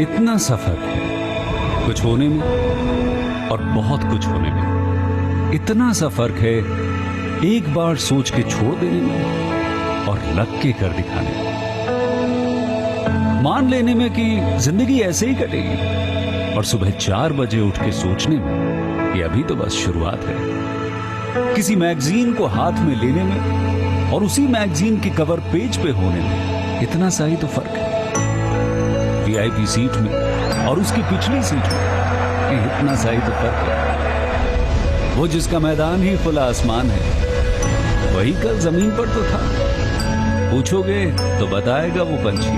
इतना सफर है कुछ होने में और बहुत कुछ होने में। इतना सा फर्क है एक बार सोच के छोड़ देने में और लग के कर दिखाने में। मान लेने में कि जिंदगी ऐसे ही कटेगी और सुबह 4 बजे उठ के सोचने में कि अभी तो बस शुरुआत है। किसी मैगजीन को हाथ में लेने में और उसी मैगजीन की कवर पेज पे होने में इतना सा ही तो फर्क है। वीआईपी सीट में और उसकी पिछली सीट में इतना सा ही तो फर्क है। वो जिसका मैदान ही खुला आसमान है वही कल जमीन पर तो था। पूछोगे तो बताएगा वो पंछी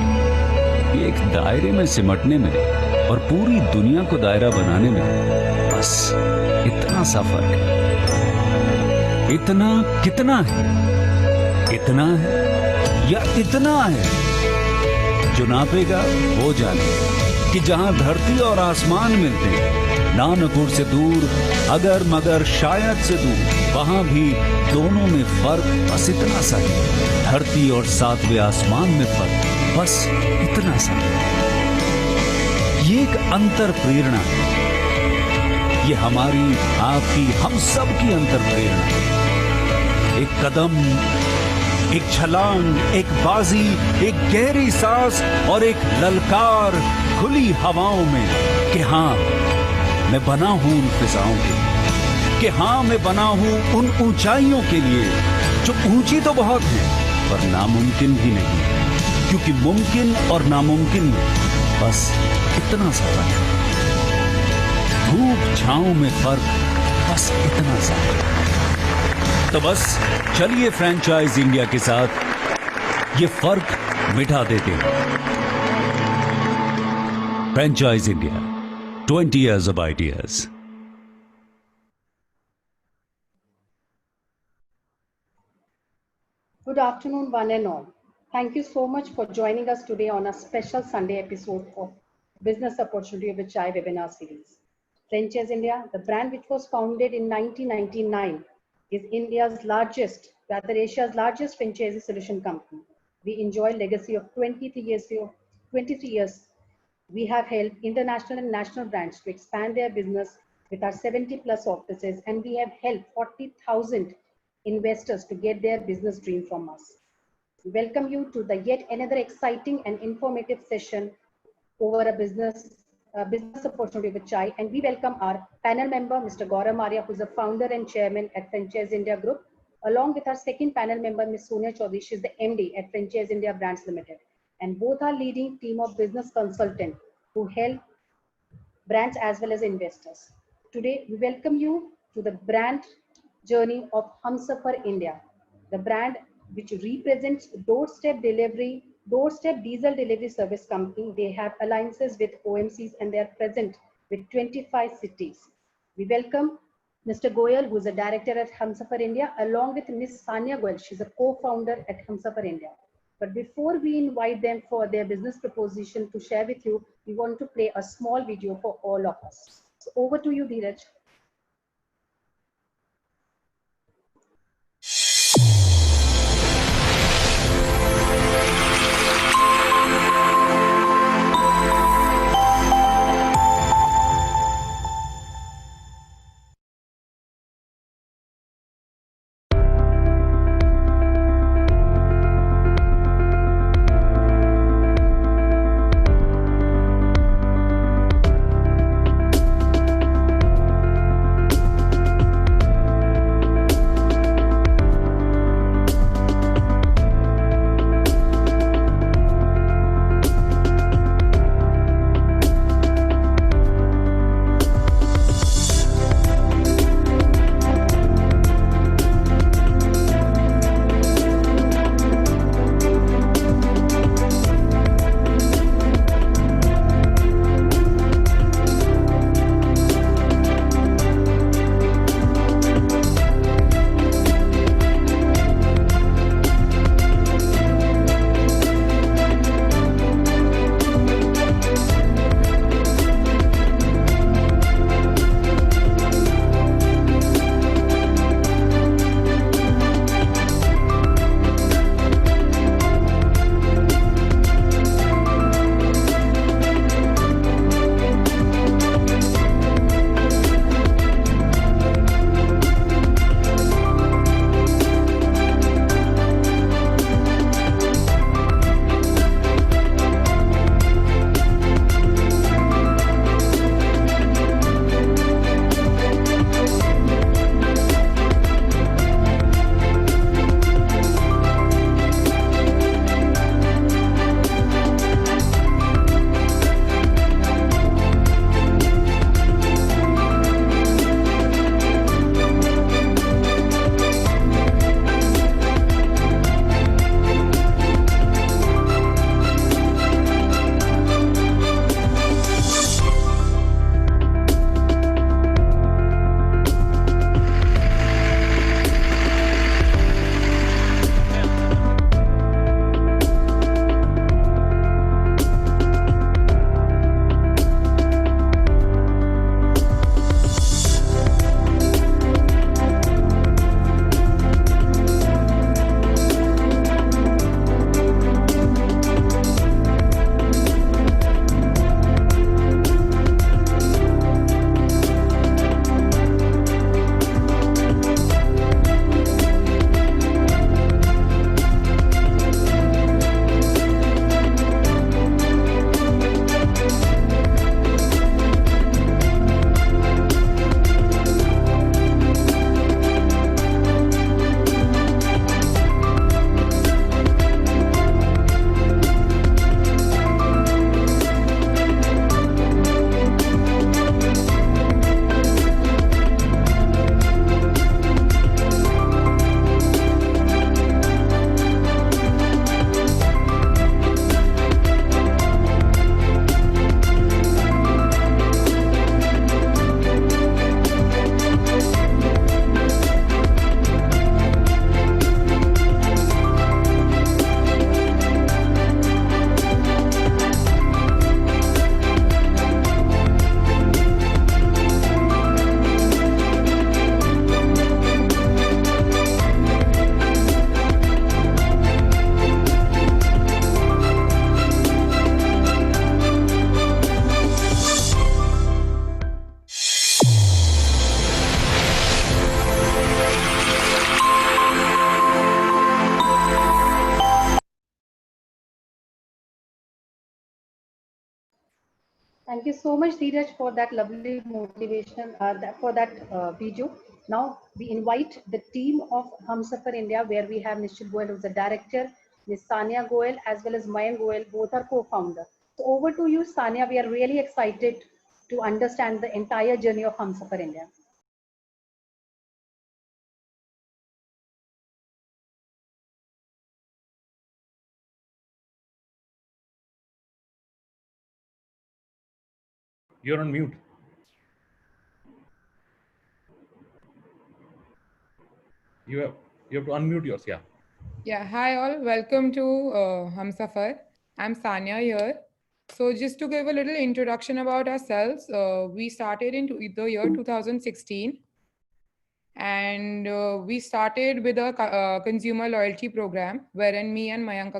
कि एक दायरे में सिमटने में और पूरी दुनिया को दायरा बनाने में बस इतना सा फर्क है। इतना कितना है? इतना है या इतना है? जो नापेगा वो जाने कि जहां धरती और आसमान मिलते हैं, नानपुर से दूर, अगर मगर शायद से दूर, वहां भी दोनों में फर्क बस इतना सा है। धरती और 7वें आसमान में फर्क बस इतना सा है। ये एक अंतर प्रेरणा है। ये हमारी, आपकी, हम सब की अंतर प्रेरणा है। एक कदम, एक छलांग, एक बाजी, एक गहरी सांस और एक ललकार खुली हवाओं में कि हाँ मैं बना हूं उन फिजाओं के लिए, कि हाँ मैं बना हूं उन ऊंचाइयों के लिए जो ऊंची तो बहुत है पर नामुमकिन भी नहीं, क्योंकि मुमकिन और नामुमकिन में बस इतना सा फर्क है। धूप छांव में फर्क बस इतना सा है। तो बस चलिए फ्रेंचाइज इंडिया के साथ ये फर्क मिटा देते हैं। Franchise India, 20 years of ideas. Good afternoon, one and all. Thank you so much for joining us today on a special Sunday episode of Business Opportunity with Chai webinar series. Franchise India, the brand which was founded in 1999, is India's largest, rather Asia's largest franchisee solution company. We enjoy a legacy of 23 years. We have helped international and national brands to expand their business with our 70+ offices, and we have helped 40,000 investors to get their business dream from us. We welcome you to the yet another exciting and informative session over a business opportunity with Chai, and we welcome our panel member, Mr. Gaurav Arya, who is the founder and chairman at Franchise India Group, along with our second panel member, Ms. Sonia Chaudhary. She is the MD at Franchise India Brands Limited, and both are leading team of business consultants who help brands as well as investors. Today, we welcome you to the brand journey of Humsafar India, the brand which represents doorstep diesel delivery service company. They have alliances with OMCs and they are present with 25 cities. We welcome Mr. Goyal, who is a director at Humsafar India, along with Ms. Sanya Goyal. She's a co-founder at Humsafar India. But before we invite them for their business proposition to share with you, we want to play a small video for all of us. So over to you, Dheeraj. Thank you so much, Dheeraj, for that lovely motivation, for that video. Now we invite the team of Humsafar India, where we have Nishit Goel, who's the director, Ms. Sania Goel, as well as Mayank Goel, both are co-founder. So over to you, Sania. We are really excited to understand the entire journey of Humsafar India. You're on mute. You have to unmute yours. Yeah. Yeah, hi all. Welcome to Humsafar. I'm Sanya here. So just to give a little introduction about ourselves, we started in the year 2016, and we started with a consumer loyalty program wherein me and Mayank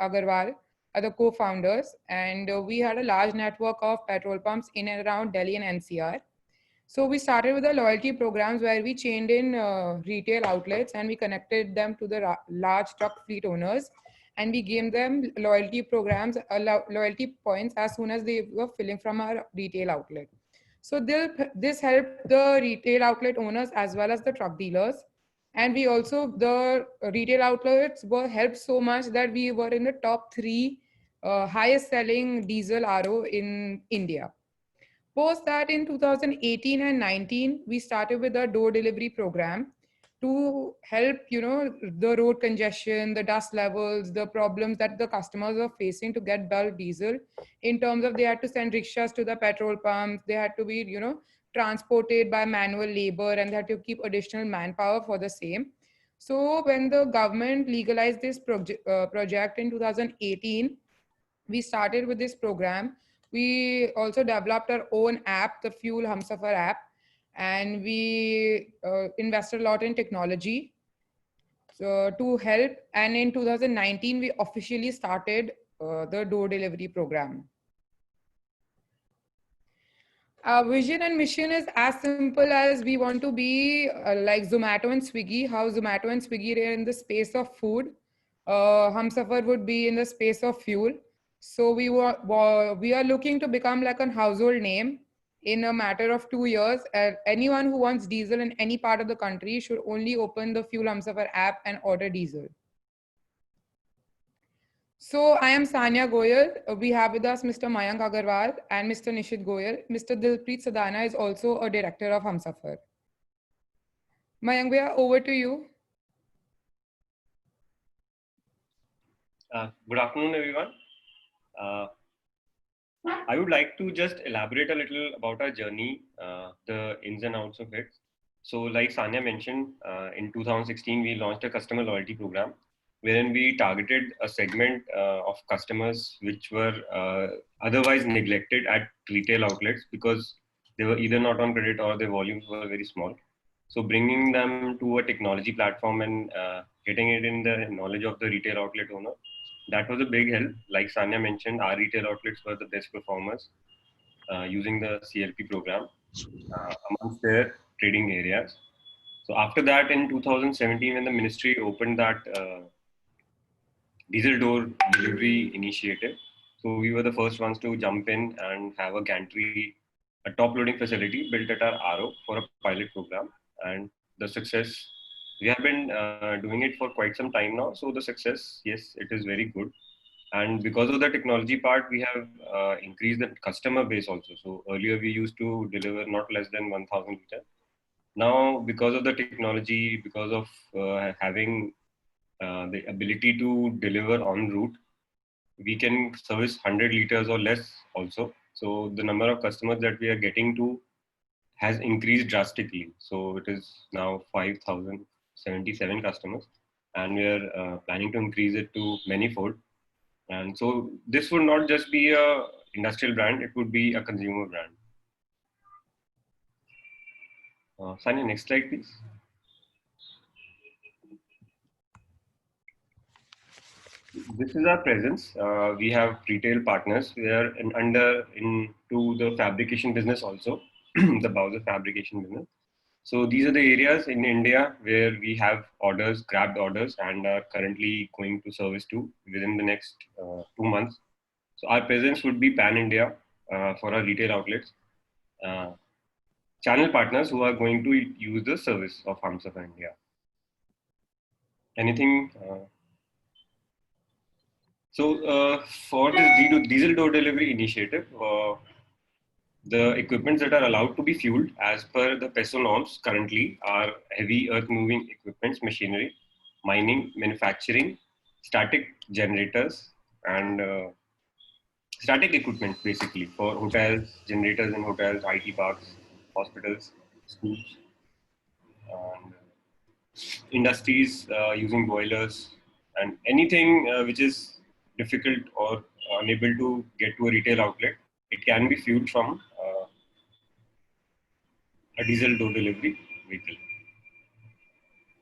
Agarwal are the co-founders, and we had a large network of petrol pumps in and around Delhi and NCR. So we started with the loyalty programs where we chained in retail outlets and we connected them to the large truck fleet owners, and we gave them loyalty programs, loyalty points as soon as they were filling from our retail outlet. So this helped the retail outlet owners as well as the truck dealers. And we also, the retail outlets were helped so much that we were in the top three highest selling diesel RO in India. Post that, in 2018 and 19, we started with a door delivery program to help, the road congestion, the dust levels, the problems that the customers were facing to get bulk diesel, in terms of they had to send rickshaws to the petrol pumps, they had to be, transported by manual labor, and they had to keep additional manpower for the same. So when the government legalized this project in 2018, we started with this program. We also developed our own app, the Fuel Humsafar app, and we invested a lot in technology to help. And in 2019, we officially started the door delivery program. Our vision and mission is as simple as we want to be like Zomato and Swiggy. How Zomato and Swiggy are in the space of food, Humsafar would be in the space of fuel. So we are looking to become like a household name in a matter of 2 years. Anyone who wants diesel in any part of the country should only open the Fuel Humsafar app and order diesel. So I am Sanya Goyal. We have with us Mr. Mayank Agarwal and Mr. Nishit Goyal. Mr. Dilpreet Sadana is also a director of Humsafar. Mayank, we are over to you. Good afternoon, everyone. I would like to just elaborate a little about our journey, the ins and outs of it. So like Sanya mentioned, in 2016, we launched a customer loyalty program wherein we targeted a segment of customers which were otherwise neglected at retail outlets because they were either not on credit or their volumes were very small. So bringing them to a technology platform and getting it in the knowledge of the retail outlet owner, that was a big help. Like Sanya mentioned, our retail outlets were the best performers using the CLP program amongst their trading areas. So after that, in 2017, when the ministry opened that diesel door delivery initiative, so we were the first ones to jump in and have a gantry, a top loading facility built at our RO for a pilot program. And the success, we have been doing it for quite some time now. So the success, yes, it is very good. And because of the technology part, we have increased the customer base also. So earlier we used to deliver not less than 1,000 liters. Now, because of the technology, because of having the ability to deliver en route, we can service 100 liters or less also. So the number of customers that we are getting to has increased drastically. So it is now 5,077 customers, and we are planning to increase it to many-fold. And so this would not just be a industrial brand, it would be a consumer brand. Sanya, next slide, please. This is our presence. We have retail partners. We are into the fabrication business also, the Bowser fabrication business. So these are the areas in India where we have orders, grabbed orders, and are currently going to service to within the next 2 months. So our presence would be pan-India. for our retail outlets, channel partners who are going to use the service of Humsafar India. Anything? For this diesel door delivery initiative, the equipments that are allowed to be fueled as per the PESO norms currently are heavy earth moving equipments, machinery, mining, manufacturing, static generators, and static equipment basically for hotels, generators in hotels, IT parks, hospitals, schools, and industries using boilers, and anything which is difficult or unable to get to a retail outlet, it can be fueled from a diesel door delivery vehicle.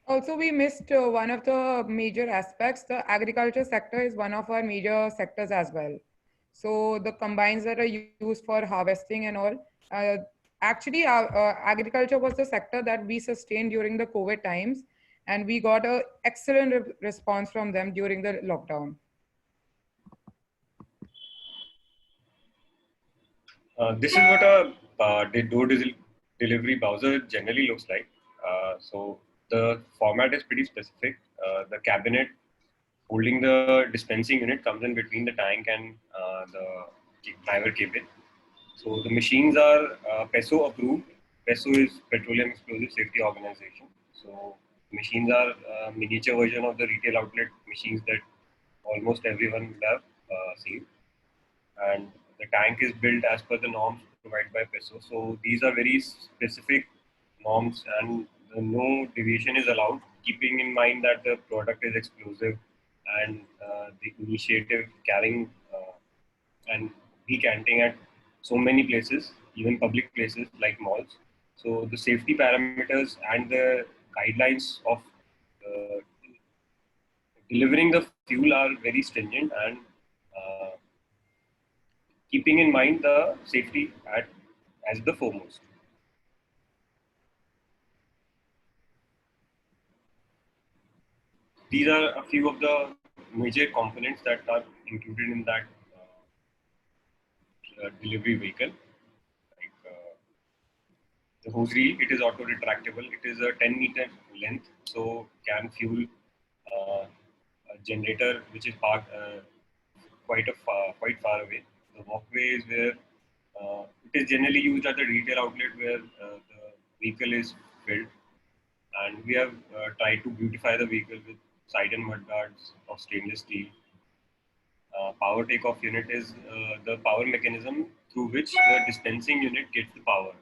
Also, we missed one of the major aspects. The agriculture sector is one of our major sectors as well. So the combines that are used for harvesting and all, actually agriculture was the sector that we sustained during the COVID times, and we got an excellent response from them during the lockdown. This is what a door delivery browser generally looks like. So the format is pretty specific. The cabinet holding the dispensing unit comes in between the tank and the driver cabin. So the machines are PESO approved. PESO is Petroleum Explosive Safety Organization. So machines are miniature version of the retail outlet machines that almost everyone would have seen. And the tank is built as per the norms provided by PESO. So these are very specific norms, and no deviation is allowed, keeping in mind that the product is explosive and the initiative carrying and decanting at so many places, even public places like malls. So the safety parameters and the guidelines of delivering the fuel are very stringent, and keeping in mind the safety as the foremost. These are a few of the major components that are included in that delivery vehicle. Like the hose reel, it is auto retractable. It is a 10-meter length, so can fuel a generator which is parked quite far away. The walkway is where it is generally used at the retail outlet where the vehicle is filled, and we have tried to beautify the vehicle with side and mud guards of stainless steel. Power takeoff unit is the power mechanism through which the dispensing unit gets the power.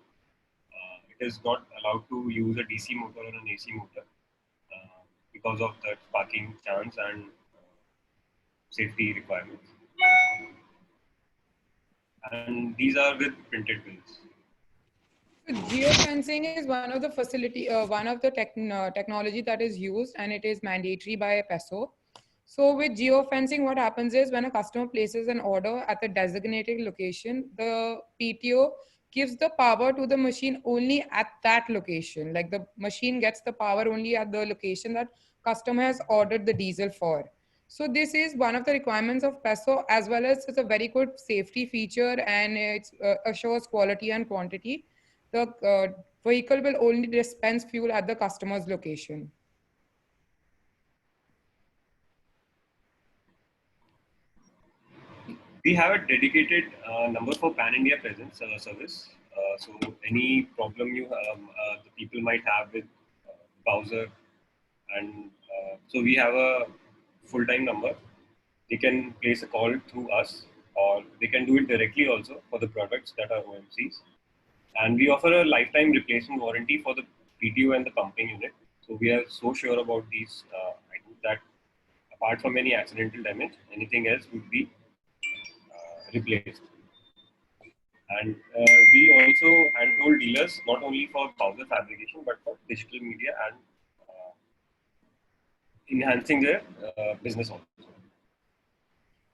It is not allowed to use a DC motor or an AC motor because of the sparking chance and safety requirements. And these are with printed bills. So geofencing is one of the technology that is used, and it is mandatory by PESO. So with geofencing, what happens is when a customer places an order at the designated location, the PTO gives the power to the machine only at that location. Like the machine gets the power only at the location that customer has ordered the diesel for. So this is one of the requirements of PESO, as well as it's a very good safety feature, and it assures quality and quantity. The vehicle will only dispense fuel at the customer's location. We have a dedicated number for Pan India presence service. So any problem the people might have with browser, and so we have a full-time number. They can place a call through us, or they can do it directly also for the products that are OMCs. And we offer a lifetime replacement warranty for the PTO and the pumping unit. So we are so sure about these items that apart from any accidental damage, anything else would be replaced. And we also handhold dealers not only for powder fabrication but for digital media and enhancing their business also.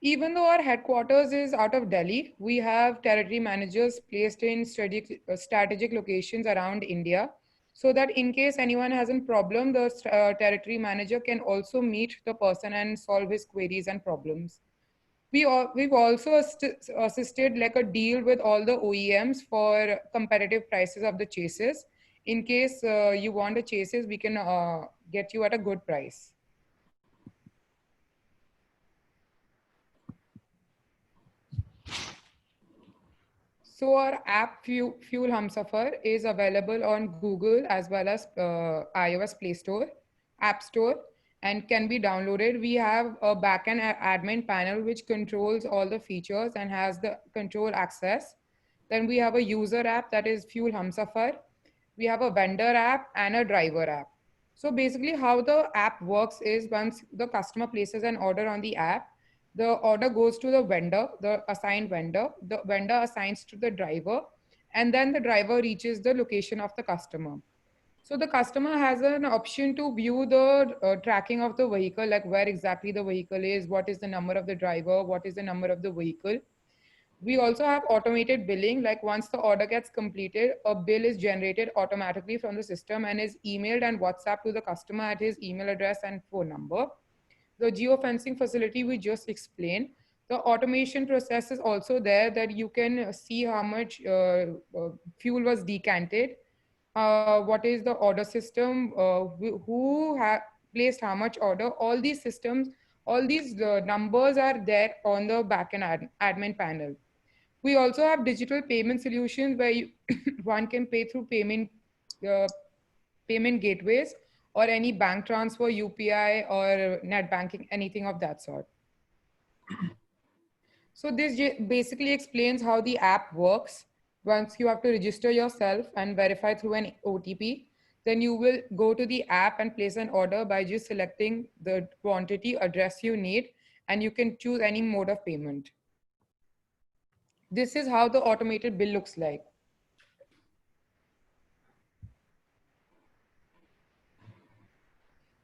Even though our headquarters is out of Delhi, we have territory managers placed in strategic locations around India, so that in case anyone has a problem, the territory manager can also meet the person and solve his queries and problems. We've also assisted like a deal with all the OEMs for competitive prices of the chases. In case you want the chases, we can get you at a good price. So our app Fuel Humsafar is available on Google as well as iOS Play Store, App Store, and can be downloaded. We have a backend admin panel which controls all the features and has the control access. Then we have a user app that is Fuel Humsafar. We have a vendor app and a driver app. So basically how the app works is once the customer places an order on the app, the order goes to the vendor, the assigned vendor, the vendor assigns to the driver, and then the driver reaches the location of the customer. So the customer has an option to view the tracking of the vehicle, like where exactly the vehicle is, what is the number of the driver, what is the number of the vehicle. We also have automated billing, like once the order gets completed, a bill is generated automatically from the system and is emailed and WhatsApp to the customer at his email address and phone number. The geofencing facility we just explained. The automation process is also there that you can see how much fuel was decanted, what is the order system, who placed how much order. All these systems, all these numbers are there on the backend admin panel. We also have digital payment solutions where one can pay through payment gateways or any bank transfer, UPI or net banking, anything of that sort. So this basically explains how the app works. Once you have to register yourself and verify through an OTP, then you will go to the app and place an order by just selecting the quantity address you need, and you can choose any mode of payment. This is how the automated bill looks like.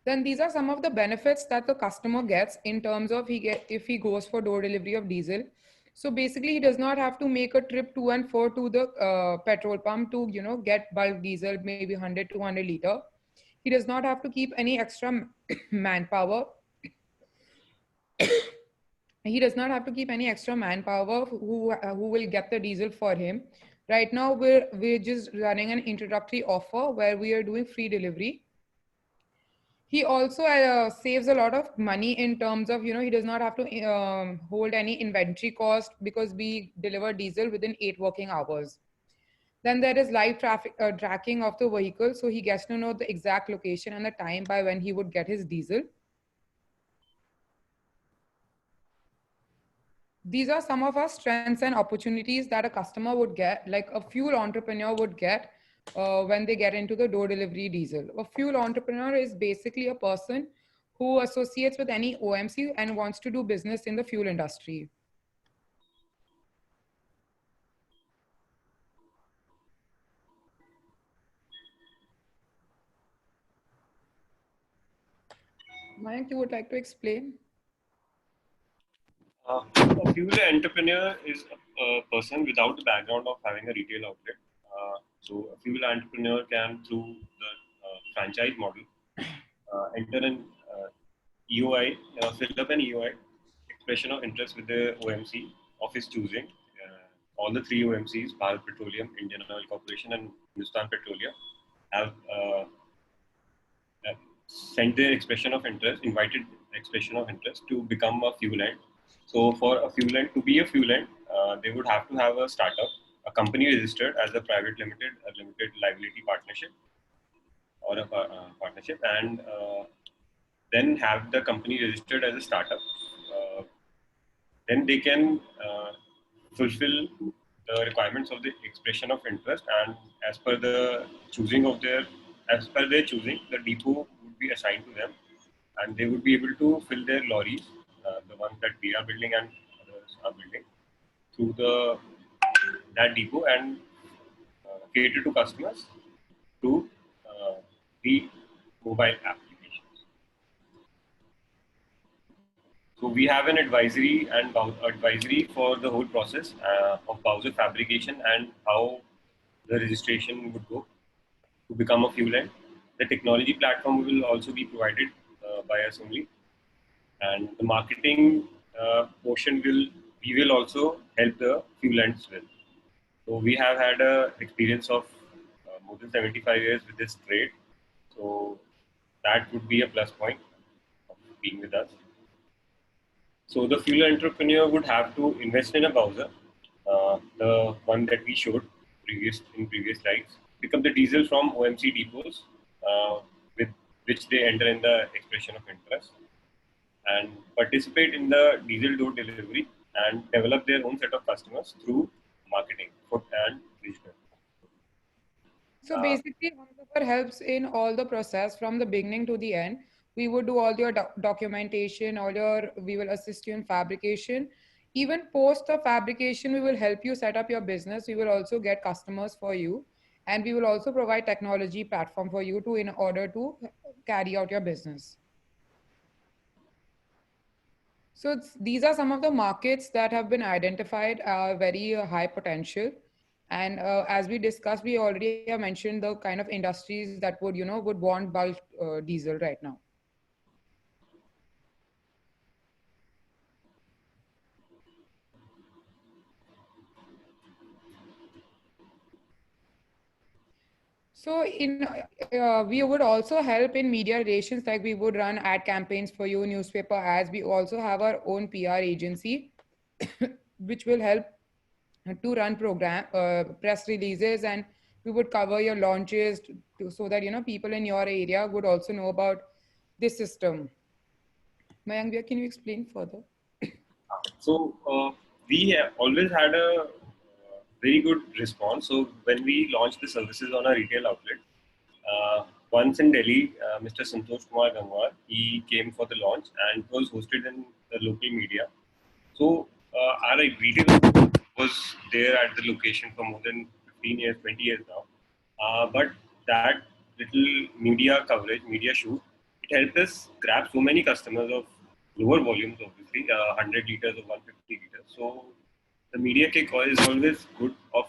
Then these are some of the benefits that the customer gets in terms of if he goes for door delivery of diesel. So basically he does not have to make a trip to and fro to the petrol pump to, you know, get bulk diesel, maybe 100, 200 liter. He does not have to keep any extra manpower. He does not have to keep any extra manpower who will get the diesel for him. Right now, we're just running an introductory offer where we are doing free delivery. He also saves a lot of money in terms of, you know, he does not have to hold any inventory cost because we deliver diesel within 8 working hours. Then there is live tracking of the vehicle. So he gets to know the exact location and the time by when he would get his diesel. These are some of our strengths and opportunities that a customer would get, like a fuel entrepreneur would get when they get into the door delivery diesel. A fuel entrepreneur is basically a person who associates with any OMC and wants to do business in the fuel industry. Mayank, you would like to explain? A fuel entrepreneur is a person without the background of having a retail outlet. So a fuel entrepreneur can, through the franchise model, enter an EOI, fill up an EOI, expression of interest with the OMC of his choosing. All the 3 OMCs, Bharat Petroleum, Indian Oil Corporation, and Hindustan Petroleum, have sent their expression of interest, invited expression of interest to become a fuel end. So for a fuel end, to be a fuel end, they would have to have a startup, a company registered as a private limited, a limited liability partnership or a partnership, and then have the company registered as a startup. Then they can fulfill the requirements of the expression of interest, and as per their choosing, the depot would be assigned to them, and they would be able to fill their lorries, the ones that we are building and others are building, through that depot and cater to customers through the mobile applications. So we have an advisory for the whole process of Bowser fabrication and how the registration would go to become a fuel end. The technology platform will also be provided by us only, and the marketing portion we will also help the fuelants with. So we have had a experience of more than 75 years with this trade. So that would be a plus point of being with us. So the fuel entrepreneur would have to invest in a Bowser, the one that we showed in previous slides, pick up the diesel from OMC depots, with which they enter in the expression of interest, and participate in the diesel door delivery and develop their own set of customers through marketing, food and digital. So basically, Humsafar helps in all the process from the beginning to the end. We would do all your documentation, we will assist you in fabrication. Even post the fabrication, we will help you set up your business. We will also get customers for you. And we will also provide technology platform for you to in order to carry out your business. So these are some of the markets that have been identified, very high potential. And as we discussed, we already have mentioned the kind of industries that would want bulk diesel right now. So we would also help in media relations, like we would run ad campaigns for you, newspaper ads. We also have our own PR agency, which will help to run press releases, and we would cover your launches so that people in your area would also know about this system. Mayank, can you explain further? So we have always had a very good response. So when we launched the services on our retail outlet, once in Delhi, Mr. Santosh Kumar Gangwar, he came for the launch and it was hosted in the local media. So our retail was there at the location for more than 15 years, 20 years now. But that little media coverage, media shoot, it helped us grab so many customers of lower volumes, obviously, 100 liters or 150 liters. So the media kick is always good of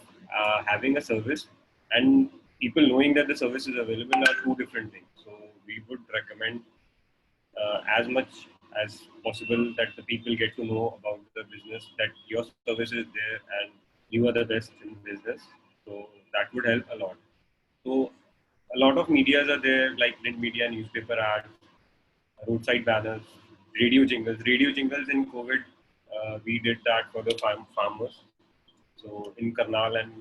having a service, and people knowing that the service is available are two different things. So we would recommend as much as possible that the people get to know about the business, that your service is there and you are the best in business. So that would help a lot. So a lot of medias are there, like print media, newspaper ads, roadside banners, radio jingles. Radio jingles in COVID, we did that for the farmers. So in Karnal and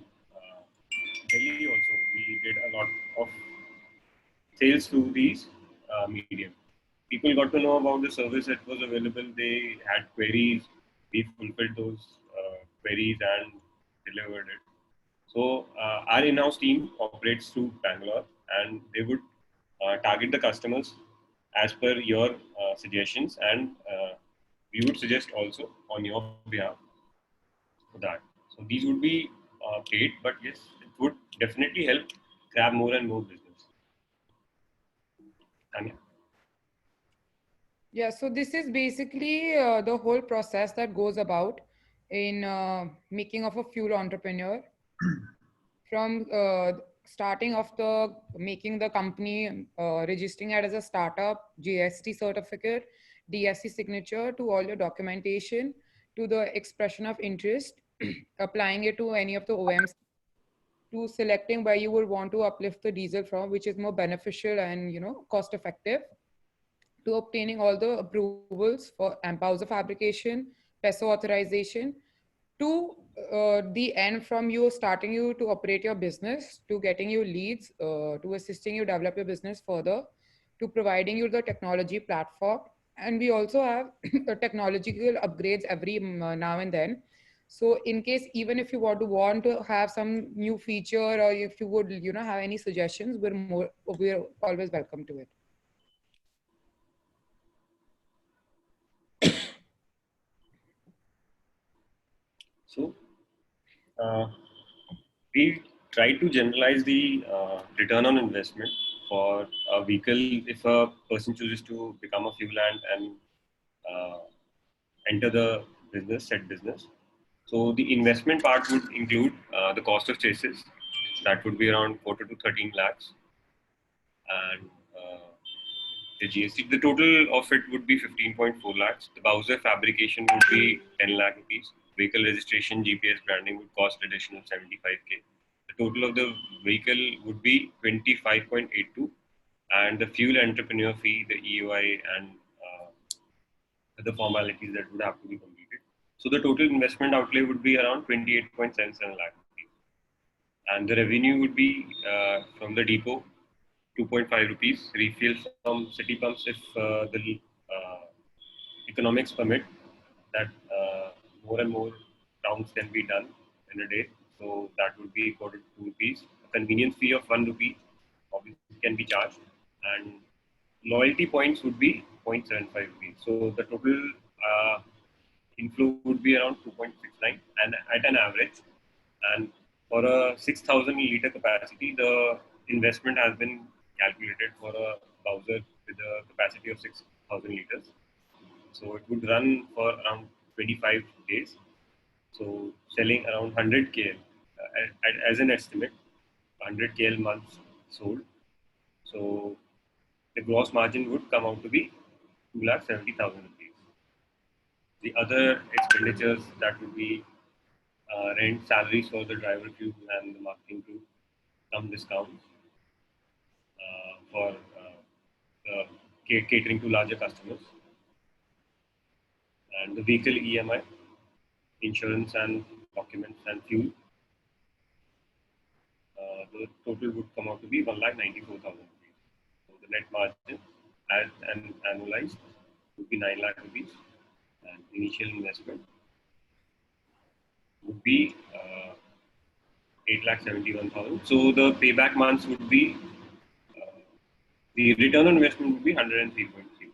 Delhi also, we did a lot of sales through these medium. People got to know about the service that was available. They had queries. We fulfilled those queries and delivered it. So our in-house team operates through Bangalore, and they would target the customers as per your suggestions, and we would suggest also on your behalf for that. So these would be paid, but yes, it would definitely help grab more and more business. Tanya. Yeah, so this is basically the whole process that goes about in making of a fuel entrepreneur. From starting of making the company, registering it as a startup, GST certificate, DSC signature, to all your documentation, to the expression of interest, applying it to any of the OMs, to selecting where you would want to uplift the diesel from, which is more beneficial and cost effective, to obtaining all the approvals for Bowser fabrication, PESO authorization, to the end, from you starting you to operate your business, to getting you leads, to assisting you develop your business further, to providing you the technology platform. And we also have technological upgrades every now and then. So in case, even if you want to have some new feature, or if you would have any suggestions, we're always welcome to it. So we try to generalize the return on investment for a vehicle if a person chooses to become a fuelant and enter the said business. So the investment part would include the cost of chassis, that would be around 14 to 13 lakhs, and the GST. The total of it would be 15.4 lakhs. The Bowser fabrication would be 10 lakh rupees. Vehicle registration, GPS branding would cost additional 75k. The total of the vehicle would be 25.82, and the fuel entrepreneur fee, the EOI, and the formalities that would have to be completed. So the total investment outlay would be around 28.77 lakh rupees, and the revenue would be from the depot 2.5 rupees, refill from city pumps if the economics permit that more and more rounds can be done in a day. So that would be equal to 2 rupees. A convenience fee of 1 rupee obviously can be charged, and loyalty points would be 0.75 rupees. So the total inflow would be around 2.69 and at an average. And for a 6,000 liter capacity, the investment has been calculated for a Bowser with a capacity of 6,000 liters. So it would run for around 25 days. So selling around 100 KL as an estimate, 100 KL months sold. So the gross margin would come out to be 2,70,000 rupees. The other expenditures that would be rent, salaries for the driver crew and the marketing crew, some discounts for catering to larger customers, and the vehicle EMI, insurance and documents and fuel. The total would come out to be 1,94,000 rupees. So the net margin as an annualized would be 9 lakh rupees, and initial investment would be 8,71,000. So the payback months would be the return on investment would be 103.3.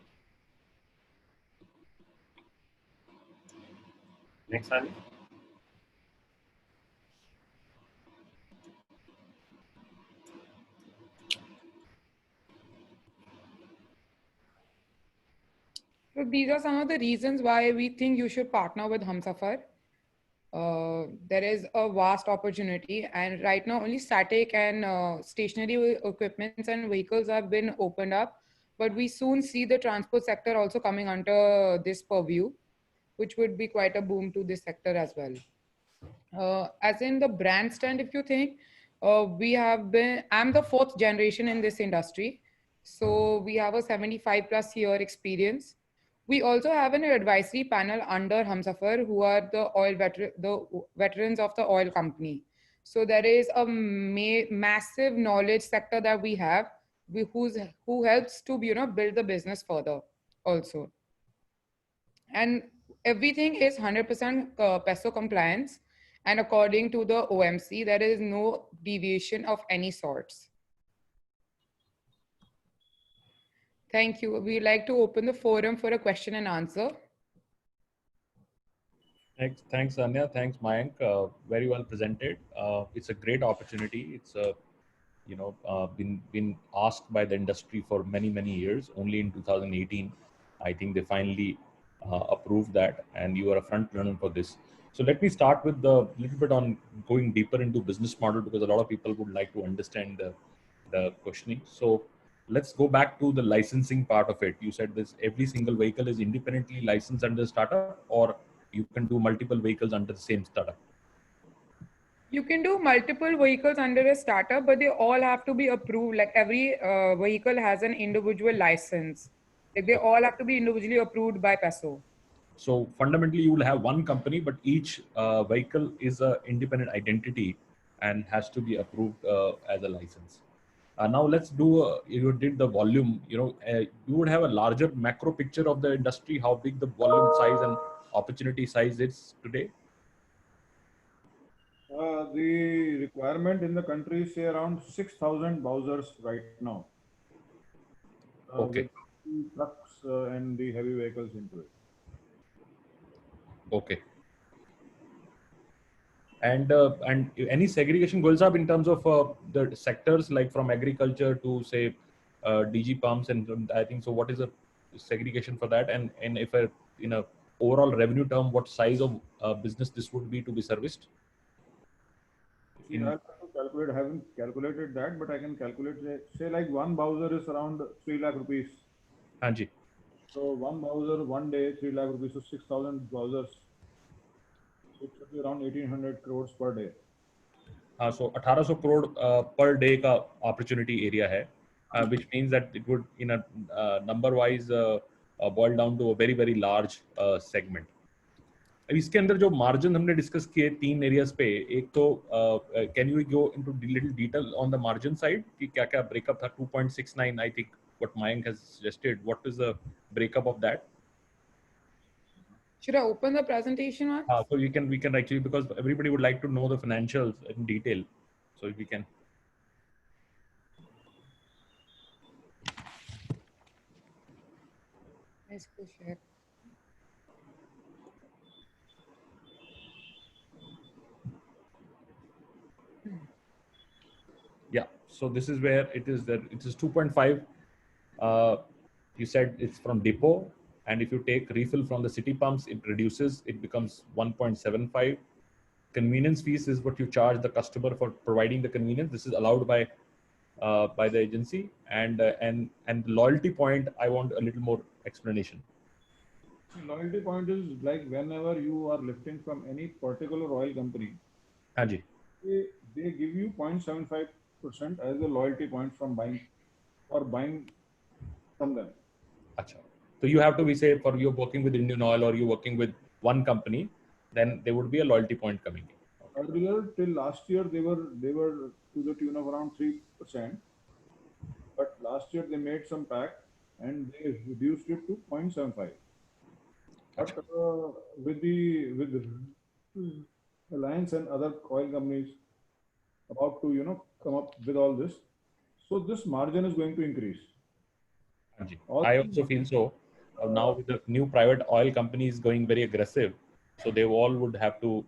Next, Anil. So these are some of the reasons why we think you should partner with Humsafar. There is a vast opportunity, and right now only static and stationary equipments and vehicles have been opened up, but we soon see the transport sector also coming under this purview, which would be quite a boom to this sector as well. As in the brand stand, if you think, I'm the fourth generation in this industry. So we have a 75 plus year experience. We also have an advisory panel under Humsafar who are the veterans of the oil company. So there is a massive knowledge sector that we have, who helps to build the business further also. And everything is 100% PESO compliance. And according to the OMC, there is no deviation of any sorts. Thank you. We'd like to open the forum for a question and answer. Thanks, Anya. Thanks, Mayank. Very well presented. It's a great opportunity. It's been asked by the industry for many years. Only in 2018, I think they finally approved that, and you are a front runner for this. So let me start with the little bit on going deeper into business model, because a lot of people would like to understand the questioning. So let's go back to the licensing part of it. You said this every single vehicle is independently licensed under startup, or you can do multiple vehicles under the same startup? You can do multiple vehicles under a startup, but they all have to be approved. Like every vehicle has an individual license. Like they all have to be individually approved by PESO. So fundamentally, you will have one company, but each vehicle is an independent identity and has to be approved as a license. Now let's do, you did the volume, you would have a larger macro picture of the industry, how big the volume size and opportunity size is today? The requirement in the country is say around 6,000 Bowsers right now. Okay. With the trucks and the heavy vehicles into it. Okay. And any segregation goes up in terms of the sectors, like from agriculture to say DG pumps, and I think so. What is the segregation for that? And if in a overall revenue term, what size of business this would be to be serviced? I have to calculate. I haven't calculated that, but I can calculate. Say like one Bowser is around 3 lakh rupees हाँ जी. So one Bowser, 1 day, 3 lakh rupees, so 6,000 Bowsers. So it should be around 1,800 crores per day. हाँ, so 1800 crore per day का opportunity area है, which means that it would in a number wise boil down to a very very large segment. अब इसके अंदर जो margin हमने discuss किए 3 areas पे, एक तो can you go into little detail on the margin side कि क्या क्या ब्रेकअप था. 2.69 I think what Mayank has suggested. What is the breakup of that? Should I open the presentation one? So we can actually, because everybody would like to know the financials in detail, so if we can. Let's go share. Yeah, so this is where it is that it is 2.5. You said it's from depot, and if you take refill from the city pumps, it reduces, it becomes 1.75. Convenience fees is what you charge the customer for providing the convenience. This is allowed by the agency, and loyalty point, I want a little more explanation. Loyalty point is like whenever you are lifting from any particular oil company, हाँ जी. they give you 0.75% as a loyalty point from buying from them. Achha. So you have to be, say, for you're working with Indian Oil or you're working with one company, then there would be a loyalty point coming in. Earlier, till last year, they were to the tune of around 3%. But last year they made some pact and they reduced it to 0.75. But with Alliance and other oil companies about to come up with all this, so this margin is going to increase. I also feel so. Now with the new private oil companies going very aggressive, so they all would have to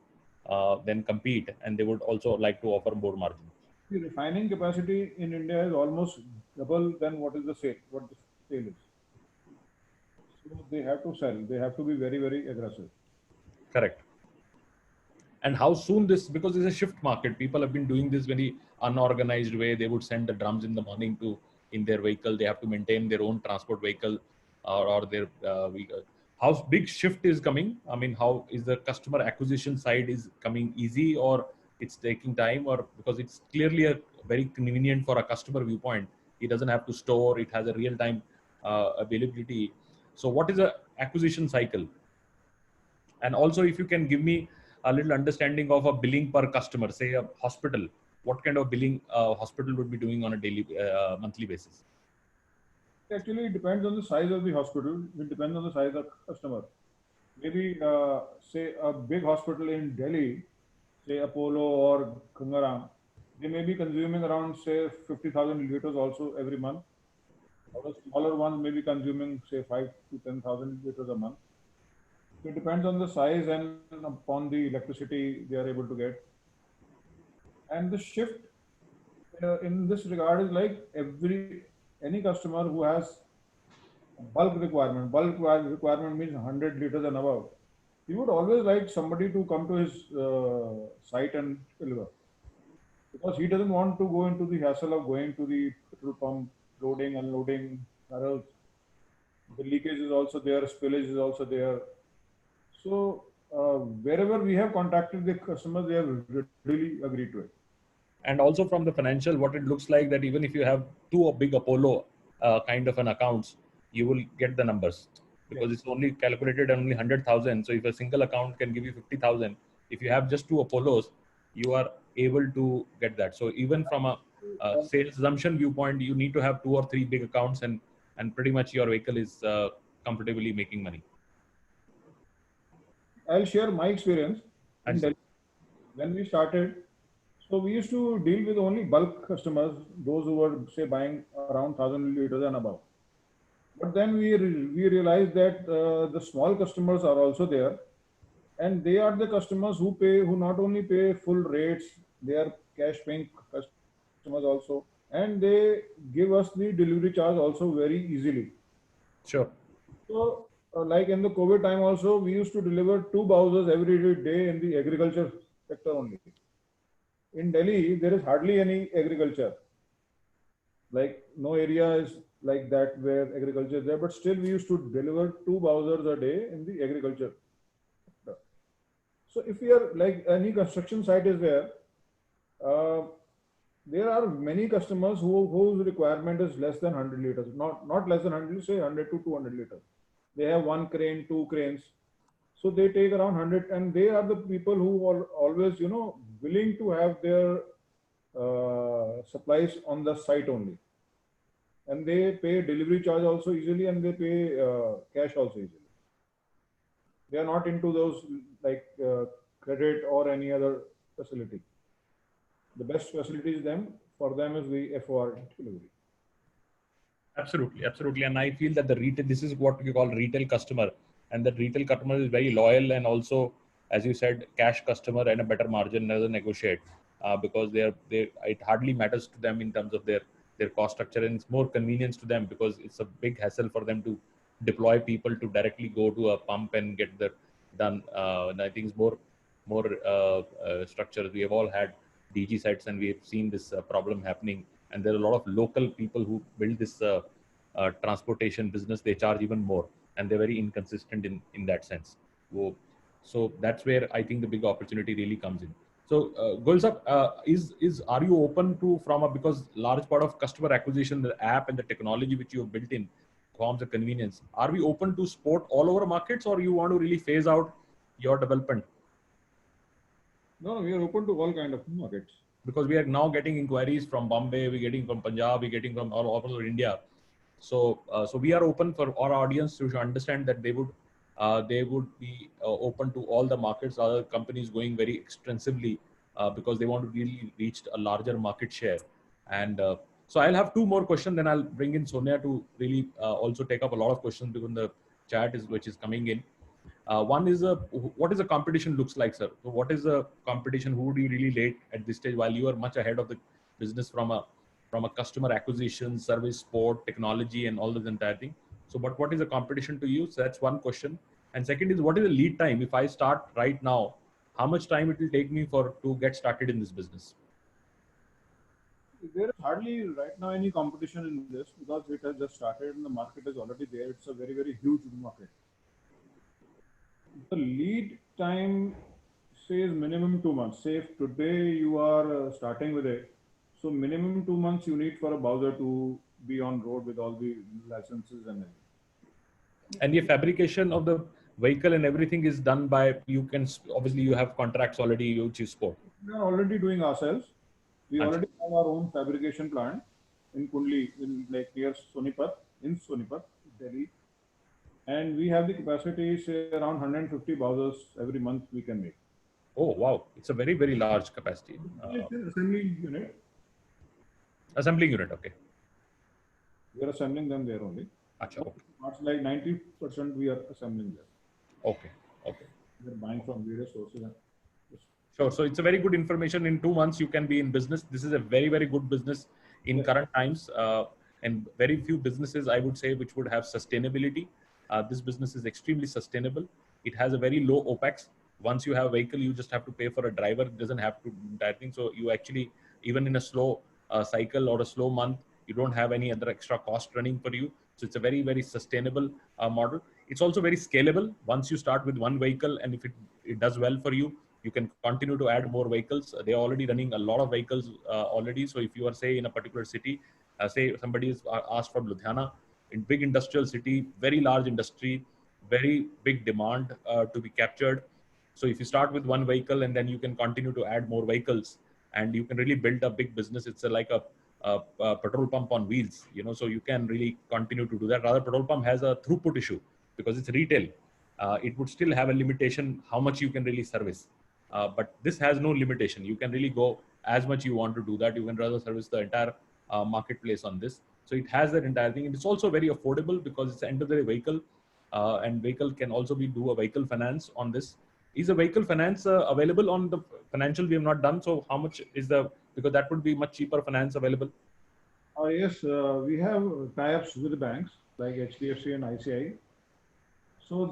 then compete, and they would also like to offer more margin. The refining capacity in India is almost double than what the sale is. So they have to sell. They have to be very, very aggressive. Correct. And how soon this, because it's a shift market, people have been doing this very unorganized way. They would send the drums in the morning in their vehicle. They have to maintain their own transport vehicle or their vehicle. How big shift is coming? I mean, how is the customer acquisition side is coming easy, or it's taking time, or because it's clearly a very convenient for a customer viewpoint. He doesn't have to store. It has a real time availability. So what is the acquisition cycle? And also, if you can give me a little understanding of a billing per customer, say a hospital, what kind of billing hospital would be doing on a daily, monthly basis? Actually, it depends on the size of the hospital. It depends on the size of customer. Maybe say a big hospital in Delhi, say Apollo or Gangaram, they may be consuming around say 50,000 liters also every month. Or smaller ones may be consuming say 5 to 10,000 liters a month. It depends on the size and upon the electricity they are able to get. And the shift in this regard is like any customer who has bulk requirement. Bulk requirement means 100 liters and above. He would always like somebody to come to his site and deliver, because he doesn't want to go into the hassle of going to the petrol pump, loading, unloading barrels. The leakage is also there, spillage is also there. So wherever we have contacted the customers, they have really agreed to it. And also from the financial, what it looks like that even if you have two big Apollo kind of an accounts, you will get the numbers, because it's only calculated only 100,000. So if a single account can give you 50,000, if you have just two Apollos, you are able to get that. So even from a sales assumption viewpoint, you need to have 2 or 3 big accounts, and pretty much your vehicle is comfortably making money. I'll share my experience. In Delhi, when we started, so we used to deal with only bulk customers, those who were say buying around 1,000 liters and above. But then we realized that the small customers are also there, and they are the customers who not only pay full rates, they are cash paying customers also, and they give us the delivery charge also very easily. Sure. So like in the COVID time also, we used to deliver 2 Bowsers every day in the agriculture sector only. In Delhi, there is hardly any agriculture. Like no area is like that where agriculture is there, but still we used to deliver 2 Bowsers a day in the agriculture. So if we are like any construction site is uh, there are many customers whose requirement is less than 100 liters, not less than 100 liters, say 100 to 200 liters. They have one crane, two cranes, so they take around 100, and they are the people who are always, you know, willing to have their supplies on the site only, and they pay delivery charge also easily, and they pay cash also easily. They are not into those like credit or any other facility. The best facility is them, for them is the FOR delivery. Absolutely, absolutely. And I feel that the retail, this is what you call retail customer, and that retail customer is very loyal, and also, as you said, cash customer and a better margin doesn't negotiate, because it hardly matters to them in terms of their cost structure, and it's more convenience to them because it's a big hassle for them to deploy people to directly go to a pump and get that done. And I think it's more structures. We have all had DG sites, and we have seen this problem happening. And there are a lot of local people who build this transportation business. They charge even more, and they're very inconsistent in that sense. So that's where I think the big opportunity really comes in. So Goel sir, are you open to because large part of customer acquisition, the app and the technology which you have built in forms a convenience. Are we open to support all over markets, or you want to really phase out your development? No, we are open to all kind of markets. Because we are now getting inquiries from Bombay, we're getting from Punjab, we're getting from all over India. So we are open for our audience to understand that they would be open to all the markets. Other companies going very extensively because they want to really reach a larger market share. And so I'll have two more questions, then I'll bring in Sonia to really also take up a lot of questions because the chat which is coming in. One is what is the competition looks like, sir? So what is the competition? Who do you really rate at this stage while you are much ahead of the business from a customer acquisition, service, support, technology, and all this entire thing? So, but what is the competition to you? So that's one question. And second is, what is the lead time? If I start right now, how much time it will take me to get started in this business? There is hardly right now any competition in this because it has just started and the market is already there. It's a very, very huge market. The lead time says minimum 2 months. Say if today you are starting with it, so minimum 2 months you need for a Bowser to be on road with all the licenses and everything. And the fabrication of the vehicle and everything is done by, obviously you have contracts already, which is sport. We are already doing ourselves. We Achha. already have our own fabrication plant in Kundli, like near Sonipat, in Sonipat, Delhi. And we have the capacity, say around 150 Bowsers every month we can make. Oh, wow. It's a very, very large capacity. It's an assembly unit. Assembling unit, okay. We are assembling them there only. Achha, okay. It's like 90% we are assembling there. Okay, okay. We are buying from various sources. Sure. So it's a very good information. In 2 months, you can be in business. This is a very, very good business in current times. And very few businesses, I would say, which would have sustainability. This business is extremely sustainable. It has a very low OPEX. Once you have a vehicle, you just have to pay for a driver. It doesn't have to do that thing. So you actually, even in a slow cycle or a slow month, you don't have any other extra cost running for you. So it's a very, very sustainable model. It's also very scalable. Once you start with one vehicle, and if it does well for you, you can continue to add more vehicles. They're already running a lot of vehicles already. So if you are, say, in a particular city, say somebody is asked from Ludhiana, in big industrial city, very large industry, very big demand to be captured. So if you start with one vehicle and then you can continue to add more vehicles and you can really build a big business. It's like a petrol pump on wheels, so you can really continue to do that. Rather, petrol pump has a throughput issue because it's retail. It would still have a limitation how much you can really service. But this has no limitation. You can really go as much you want to do that. You can rather service the entire marketplace on this. So it has that entire thing. And it's also very affordable because it's end of the day vehicle, and vehicle can also do a vehicle finance on this. Is a vehicle finance available on the financial? We have not done. So how much is because that would be much cheaper finance available? Yes, we have tie-ups with the banks like HDFC and ICI. So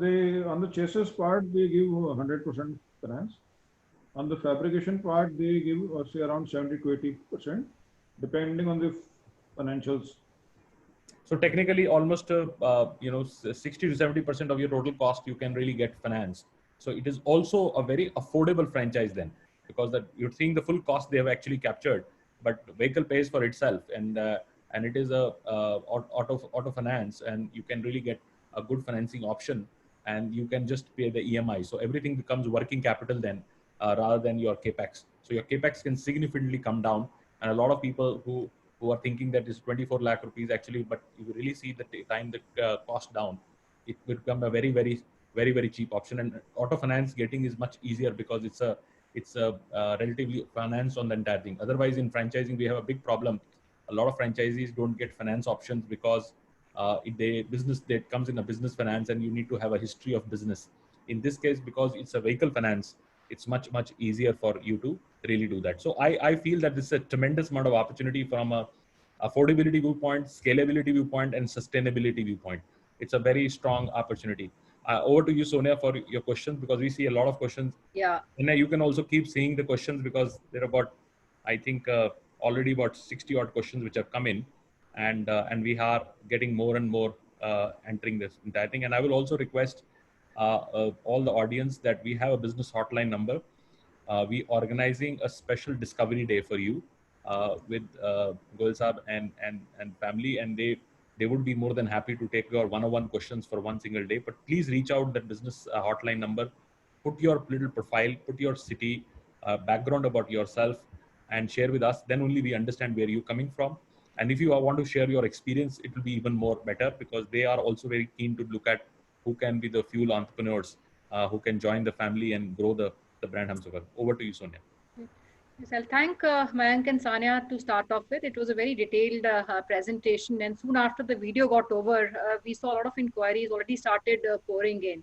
on the chassis part, they give 100% finance. On the fabrication part, they give say around 70 to 80%, depending on the financials. So technically, almost 60 to 70% of your total cost you can really get financed. So it is also a very affordable franchise then, because that you're seeing the full cost they have actually captured, but the vehicle pays for itself, and it is a auto finance, and you can really get a good financing option, and you can just pay the EMI. So everything becomes working capital then, rather than your capex. So your capex can significantly come down, and a lot of people who are thinking that is 24 lakh rupees actually, but you really see the time the cost down, it will become a very cheap option. And auto finance getting is much easier because it's a relatively finance on the entire thing. Otherwise, in franchising, we have a big problem. A lot of franchisees don't get finance options because it comes in a business finance, and you need to have a history of business. In this case, because it's a vehicle finance, it's much easier for you to really do that. So I feel that this is a tremendous amount of opportunity from a affordability viewpoint, scalability viewpoint, and sustainability viewpoint. It's a very strong opportunity. Over to you, Sonia, for your questions, because we see a lot of questions. Yeah. And you can also keep seeing the questions, because there are about, I think, already about 60 odd questions which have come in, and we are getting more and more entering this entire thing. And I will also request all the audience that we have a business hotline number. We organizing a special discovery day for you with Goel Saab and family, and they would be more than happy to take your one-on-one questions for one single day. But please reach out that business hotline number, put your little profile, put your city, background about yourself, and share with us. Then only we understand where you're coming from. And if you want to share your experience, it will be even more better, because they are also very keen to look at who can be the fuel entrepreneurs who can join the family and grow the brand Humsafar. Over to you, Sonia. Yes, I'll thank Mayank and Sania to start off with. It was a very detailed presentation, and soon after the video got over, we saw a lot of inquiries already started pouring in.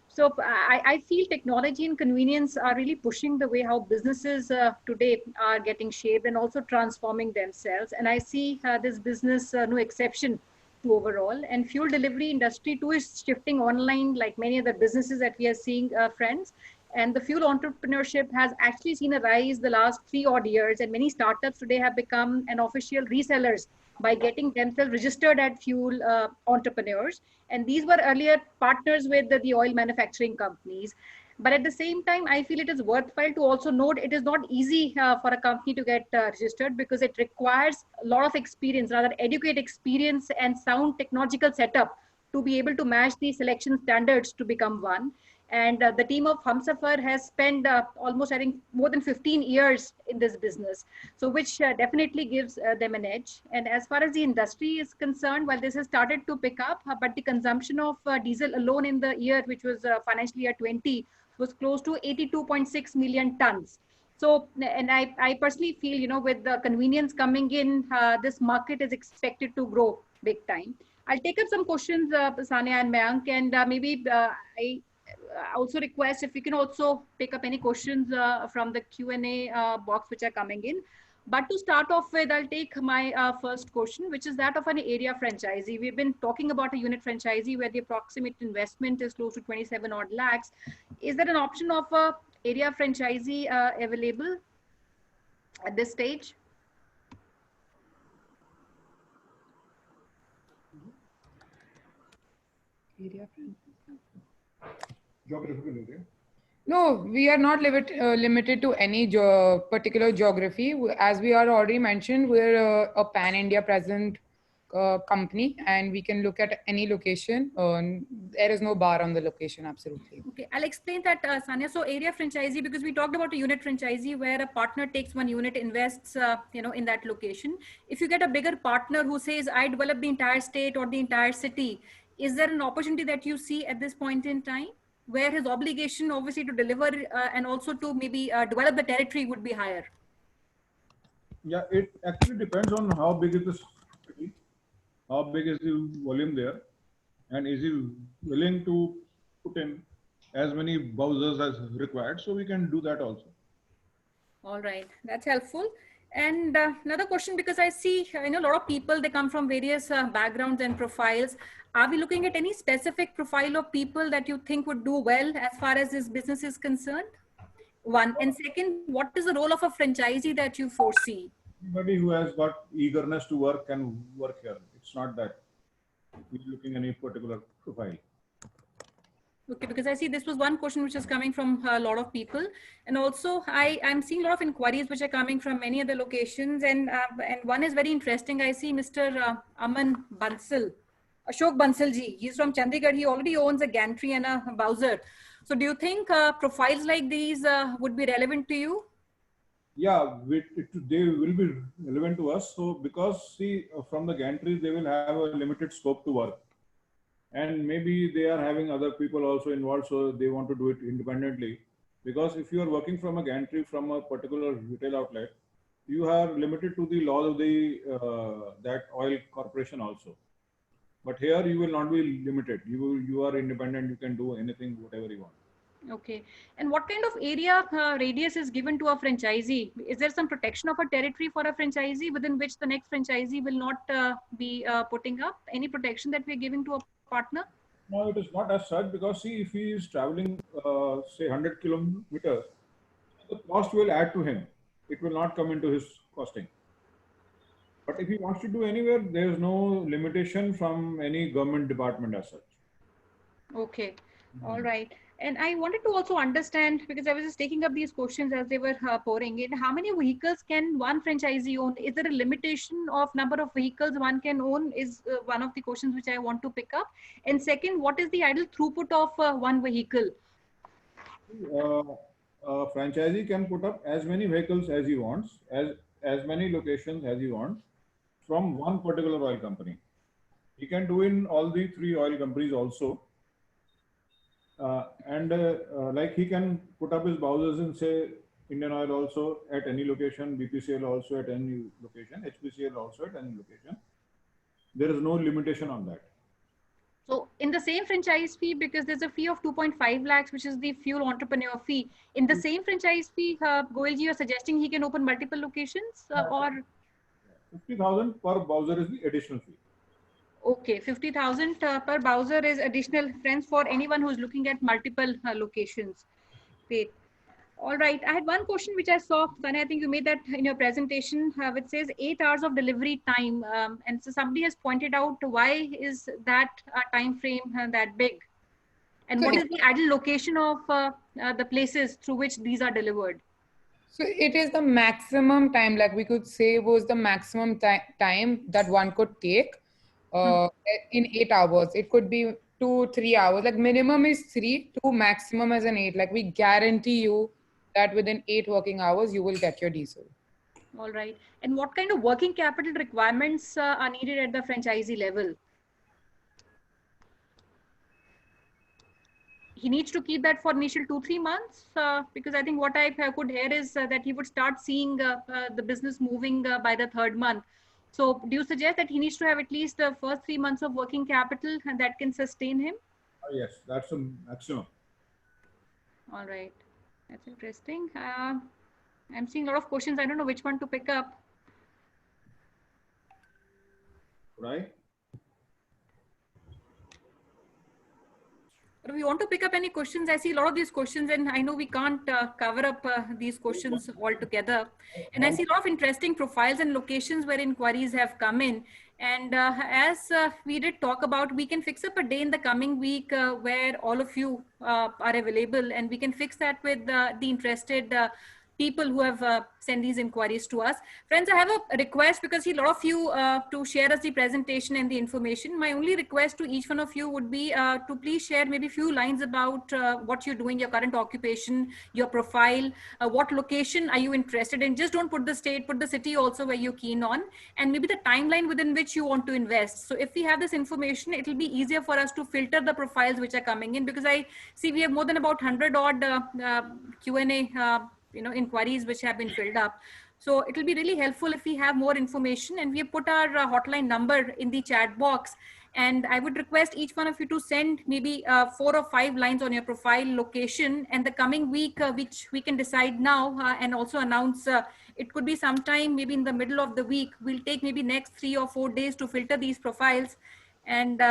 So I feel technology and convenience are really pushing the way how businesses today are getting shaped and also transforming themselves. And I see this business no exception to overall. And fuel delivery industry too is shifting online, like many other businesses that we are seeing, friends. And the fuel entrepreneurship has actually seen a rise the last 3 odd years, and many startups today have become an official resellers by getting themselves registered as fuel entrepreneurs. And these were earlier partners with the oil manufacturing companies. But at the same time, I feel it is worthwhile to also note it is not easy for a company to get registered, because it requires a lot of experience, rather adequate experience and sound technological setup to be able to match the selection standards to become one. And the team of Humsafar has spent almost, I think, more than 15 years in this business, so which definitely gives them an edge. And as far as the industry is concerned, while this has started to pick up, but the consumption of diesel alone in the year, which was financial year 20, was close to 82.6 million tons. So, and I personally feel, with the convenience coming in, this market is expected to grow big time. I'll take up some questions, Sania and Mayank, and maybe I also request if we can also pick up any questions from the Q&A box which are coming in. But to start off with, I'll take my first question, which is that of an area franchisee. We've been talking about a unit franchisee where the approximate investment is close to 27 odd lakhs. Is there an option of a area franchisee available at this stage? Area franchisee. Geographical area. No, we are not limited to any particular geography. As we are already mentioned, we're a pan-India present company, and we can look at any location. There is no bar on the location, absolutely. Okay, I'll explain that, Sania. So area franchisee, because we talked about a unit franchisee where a partner takes one unit, invests, in that location. If you get a bigger partner who says, I develop the entire state or the entire city, is there an opportunity that you see at this point in time, where his obligation obviously to deliver and also to maybe develop the territory would be higher? Yeah, it actually depends on how big is the city, how big is the volume there, and is he willing to put in as many browsers as required. So we can do that also. All right, that's helpful. And another question, because I see, a lot of people, they come from various backgrounds and profiles. Are we looking at any specific profile of people that you think would do well as far as this business is concerned? One. And second, what is the role of a franchisee that you foresee? Anybody who has got eagerness to work can work here. It's not that. we're looking any particular profile. Okay, because I see this was one question which is coming from a lot of people, and also I'm seeing a lot of inquiries which are coming from many other locations, and one is very interesting. I see Mr. Aman Bansal, Ashok Bansal ji. He's from Chandigarh. He already owns a gantry and a Bowser. So do you think profiles like these would be relevant to you? Yeah, they will be relevant to us. So because see, from the gantries, they will have a limited scope to work. And maybe they are having other people also involved, so they want to do it independently. Because if you are working from a gantry from a particular retail outlet, you are limited to the laws of the that oil corporation also. But here you will not be limited. You are independent. You can do anything, whatever you want. Okay. And what kind of area radius is given to a franchisee? Is there some protection of a territory for a franchisee within which the next franchisee will not be putting up? Any protection that we're giving to a partner? No, it is not as such, because see, if he is traveling, say 100 kilometers, the cost will add to him. It will not come into his costing. But if he wants to do anywhere, there is no limitation from any government department as such. Okay. All right. And I wanted to also understand, because I was just taking up these questions as they were pouring in, how many vehicles can one franchisee own? Is there a limitation of number of vehicles one can own is one of the questions which I want to pick up. And second, what is the idle throughput of one vehicle? A franchisee can put up as many vehicles as he wants, as many locations as he wants from one particular oil company. He can do in all the three oil companies also. Like he can put up his Bowsers in, say, Indian Oil also at any location, BPCL also at any location, HPCL also at any location. There is no limitation on that. So in the same franchise fee, because there's a fee of 2.5 lakhs, which is the fuel entrepreneur fee. In the same franchise fee, Goelji, you're suggesting he can open multiple locations or? 50,000 per Bowser is the additional fee. Okay, 50,000 per Bowser is additional, friends, for anyone who's looking at multiple locations. Great. All right. I had one question which I saw, Sani, I think you made that in your presentation, which says 8 hours of delivery time. And so somebody has pointed out, why is that time frame that big? And So what is the ideal location of the places through which these are delivered? So it is the maximum time, like we could say, was the maximum time that one could take in 8 hours. It could be 2-3 hours. Like minimum is 3, to maximum is an 8. Like we guarantee you that within 8 working hours you will get your diesel. All right. And what kind of working capital requirements are needed at the franchisee level? He needs to keep that for initial 2-3 months, because I think what I could hear is that he would start seeing the business moving by the 3rd month. So do you suggest that he needs to have at least the first 3 months of working capital and that can sustain him? Yes, that's a maximum. All right. That's interesting. I'm seeing a lot of questions. I don't know which one to pick up. Right? If you want to pick up any questions, I see a lot of these questions, and I know we can't cover up these questions altogether. And I see a lot of interesting profiles and locations where inquiries have come in. And as we did talk about, we can fix up a day in the coming week where all of you are available, and we can fix that with the interested people who have sent these inquiries to us. Friends, I have a request, because a lot of you to share us the presentation and the information. My only request to each one of you would be to please share maybe a few lines about what you're doing, your current occupation, your profile, what location are you interested in. Just don't put the state, put the city also where you're keen on, and maybe the timeline within which you want to invest. So if we have this information, it will be easier for us to filter the profiles which are coming in, because I see we have more than about 100 odd Q&A inquiries which have been filled up. So it will be really helpful if we have more information, and we have put our hotline number in the chat box. And I would request each one of you to send maybe 4 or 5 lines on your profile, location, and the coming week, which we can decide now and also announce. It could be sometime maybe in the middle of the week. We'll take maybe next 3 or 4 days to filter these profiles and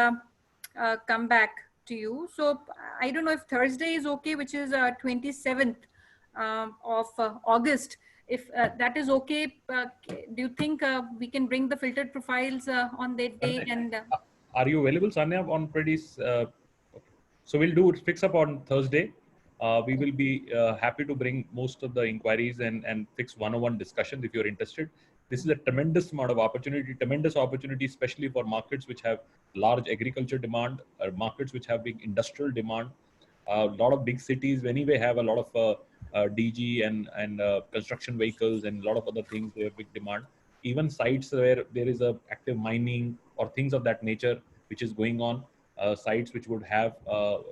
come back to you. So I don't know if Thursday is okay, which is 27th. Of August. If that is okay, do you think we can bring the filtered profiles on that day? And Are you available, Sanya, on pretty? Okay. So we'll fix up on Thursday. We will be happy to bring most of the inquiries and fix one-on-one discussion if you're interested. This is a tremendous amount of tremendous opportunity, especially for markets which have large agriculture demand, markets which have big industrial demand. A lot of big cities anyway have a lot of DG and construction vehicles and a lot of other things. They have big demand. Even sites where there is a active mining or things of that nature which is going on, sites which would have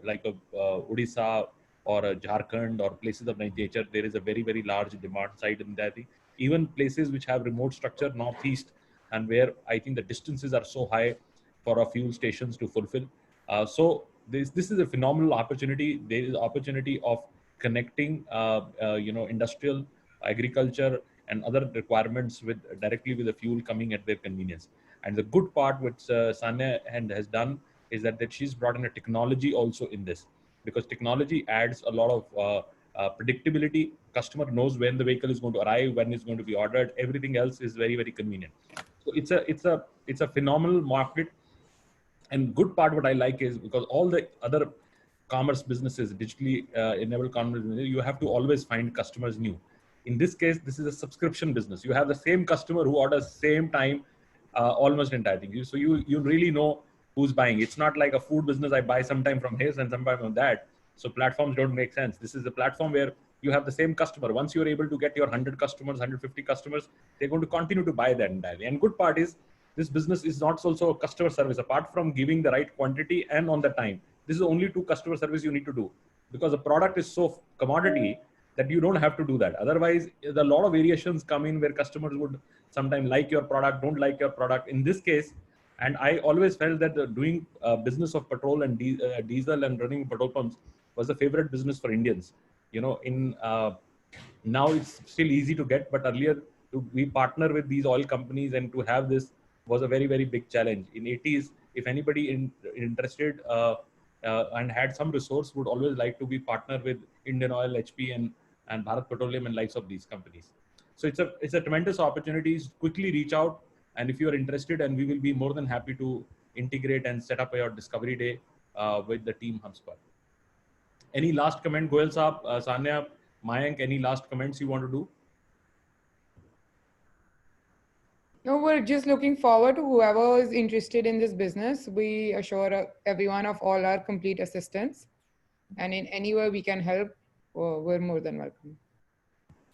like a Odisha or a Jharkhand or places of that nature, there is a very, very large demand side in that. Even places which have remote structure, northeast, and where I think the distances are so high for our fuel stations to fulfill. So this is a phenomenal opportunity. There is opportunity of connecting, industrial, agriculture, and other requirements directly with the fuel coming at their convenience. And the good part which Sanya has done is that she's brought in a technology also in this, because technology adds a lot of predictability. Customer knows when the vehicle is going to arrive, when it's going to be ordered. Everything else is very, very convenient. So it's a phenomenal market. And good part what I like is because all the other commerce businesses, digitally enabled commerce businesses, you have to always find customers new. In this case, this is a subscription business. You have the same customer who orders same time, almost entire thing. So you really know who's buying. It's not like a food business. I buy sometime from his and sometime from that. So platforms don't make sense. This is a platform where you have the same customer. Once you're able to get your 100 customers, 150 customers, they're going to continue to buy that entirely. And good part is this business is not also a customer service. Apart from giving the right quantity and on the time, this is only 2 customer service you need to do, because the product is so commodity that you don't have to do that. Otherwise, there's a lot of variations come in where customers would sometimes like your product, don't like your product. In this case, and I always felt that doing business of petrol and diesel and running petrol pumps was a favorite business for Indians. Now it's still easy to get, but earlier we partner with these oil companies, and to have this was a very, very big challenge. In 80s, if anybody interested and had some resource, would always like to be partner with Indian Oil, HP, and Bharat Petroleum and likes of these companies. So it's a tremendous opportunity. Quickly reach out, and if you are interested, and we will be more than happy to integrate and set up your discovery day with the team HubSpot. Any last comment, Goel Saab, Sanya, Mayank, any last comments you want to do? No, we're just looking forward to whoever is interested in this business. We assure everyone of all our complete assistance. And in any way we can help, we're more than welcome.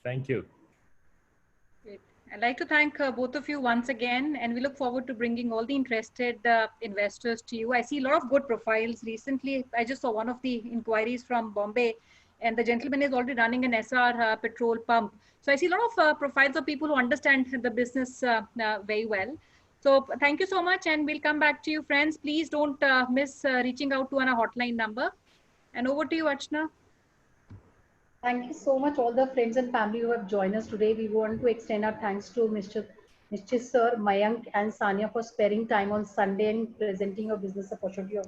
Thank you. Great. I'd like to thank both of you once again, and we look forward to bringing all the interested investors to you. I see a lot of good profiles. Recently, I just saw one of the inquiries from Bombay, and the gentleman is already running an SR petrol pump. So I see a lot of profiles of people who understand the business very well. So thank you so much, and we'll come back to you, friends. Please don't miss reaching out to our hotline number. And over to you, Archana. Thank you so much, all the friends and family who have joined us today. We want to extend our thanks to Mr. Sir, Mayank, and Sanya for sparing time on Sunday and presenting a business opportunity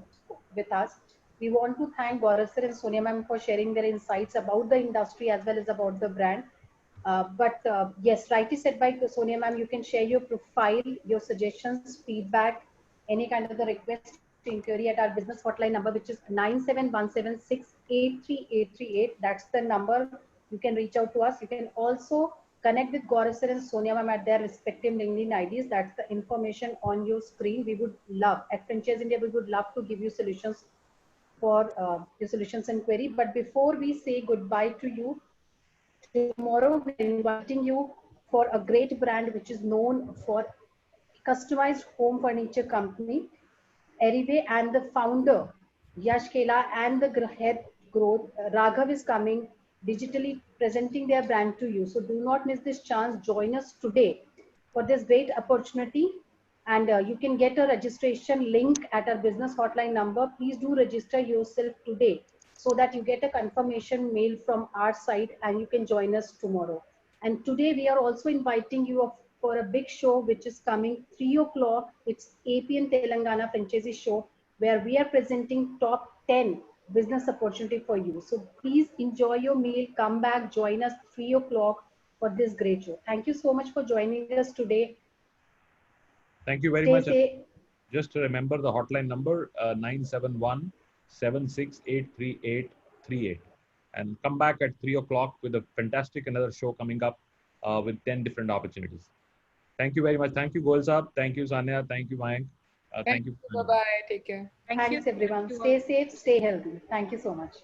with us. We want to thank Gaurav Sir and Sonia Ma'am for sharing their insights about the industry as well as about the brand. Yes, rightly said by Sonia Ma'am, you can share your profile, your suggestions, feedback, any kind of the request, inquiry at our business hotline number, which is 97176838838. That's the number. You can reach out to us. You can also connect with Gaurav Sir and Sonia Ma'am at their respective LinkedIn IDs. That's the information on your screen. We would love, at Franchise India, we would love to give you solutions for your solutions and query. But before we say goodbye to you, tomorrow we're inviting you for a great brand which is known for customized home furniture company, Erive, and the founder, Yash Kela, and the head growth, Raghav, is coming digitally presenting their brand to you. So do not miss this chance. Join us today for this great opportunity. And you can get a registration link at our business hotline number. Please do register yourself today so that you get a confirmation mail from our side and you can join us tomorrow. And today we are also inviting you for a big show which is coming 3 o'clock. It's APN Telangana Franchisee Show, where we are presenting top 10 business opportunity for you. So please enjoy your meal, come back, join us 3 o'clock for this great show. Thank you so much for joining us today. Thank you very much. Just remember the hotline number 971-768-3838, and come back at 3 o'clock with a fantastic another show coming up with 10 different opportunities. Thank you very much. Thank you, Goel Saab. Thank you, Sanya. Thank you, Mayank. Thank you. Bye-bye. Take care. Thanks everyone. Stay safe, stay healthy. Thank you so much.